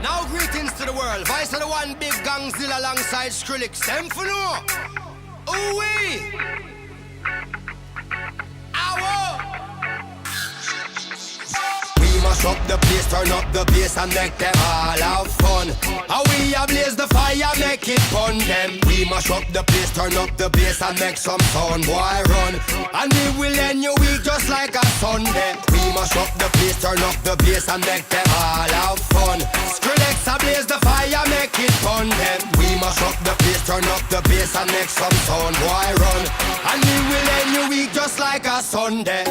Now greetings to the world. Voice of the one big gangzilla alongside Skrillex. Them for no. Ooh-wee. Ow. We mash up the place, turn up the bass and make them all have fun. How we ablaze the fire, make it fun them. We mash up the place, turn up the bass and make some sound, boy run. And we will end your week just like a Sunday. We mash up the place, turn up the bass and make them all have fun. Skrillex ablaze the fire, make it fun them. We mash up the place, turn up the bass and make some sound, boy run. And we will end your week just like a Sunday.